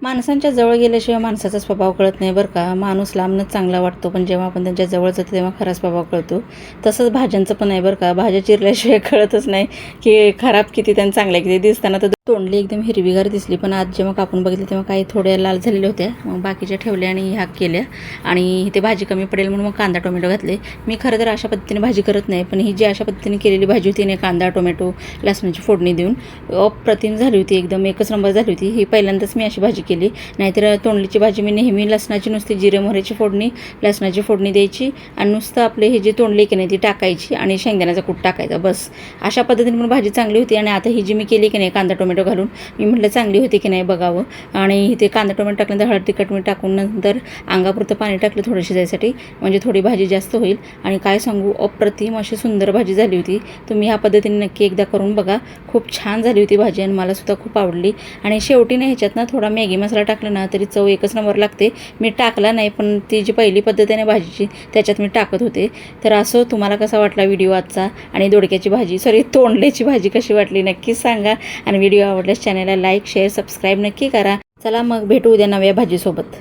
माणसांच्या जवळ गेल्याशिवाय माणसाचा स्वभाव कळत नाही बरं का. माणूस लांबनच चांगला वाटतो, पण जेव्हा आपण त्यांच्या जवळ जातो तेव्हा खरा स्वभाव कळतो. तसंच भाज्यांचं पण आहे बरं का. भाज्या चिरल्याशिवाय कळतच नाही की खराब किती आणि चांगल्या किती. दिसताना तर तोंडली एकदम हिरवीगार दिसली, पण आज जेव्हा कापून बघितलं तेव्हा काही थोड्या लाल झालेल्या होत्या. मग बाकीच्या ठेवल्या आणि ह्या केल्या. आणि इथे भाजी कमी पडेल म्हणून मग कांदा टोमॅटो घातले. मी खरं तर अशा पद्धतीने भाजी करत नाही, पण ही जी अशा पद्धतीने केलेली भाजी होती ना, कांदा टोमॅटो लसणाची फोडणी देऊन अप्रतिम झाली होती. एकदम एकच नंबर झाली होती. ही पहिल्यांदाच मी अशी भाजी केली. नाहीतर तोंडलीची भाजी मी नेहमी लसणाची नुसती जिरे मोहरीची फोडणी, लसणाची फोडणी द्यायची आणि नुसतं आपले हे जी तोंडली की नाही ती टाकायची आणि शेंगदाण्याचा कूट टाकायचा बस. अशा पद्धतीने पण भाजी चांगली होती. आणि आता ही जी मी केली की नाही कांदा टोमॅटो घालून, मी म्हटलं चांगली होती की नाही बघावं. आणि ते कांदा टोमॅटो टाकल्यानंतर हळद तिखट मीठ टाकून नंतर अंगापुरतं पाणी टाकलं थोडं शिजायसाठी, म्हणजे थोडी भाजी जास्त होईल. आणि काय सांगू, अप्रतिम अशी सुंदर भाजी झाली होती. तुम्ही ह्या पद्धतीने नक्की एकदा करून बघा. खूप छान झाली होती भाजी आणि मलासुद्धा खूप आवडली. आणि शेवटी ना ह्याच्यात ना थोडा मॅगी मसाला टाकला ना तरी चव एकच नंबर लागते. मी टाकला नाही, पण ती जी पहिली पद्धत आहे ना भाजीची त्याच्यात मी टाकत होते. तर असं तुम्हाला कसा वाटला व्हिडिओ आजचा, आणि दोडक्याची भाजी तोंडल्याची भाजी कशी वाटली नक्कीच सांगा. आणि व्हिडिओ आवडल्यास चॅनलला लाईक शेअर सबस्क्राईब नक्की करा. चला मग भेटू उद्या नव्या भाजीसोबत.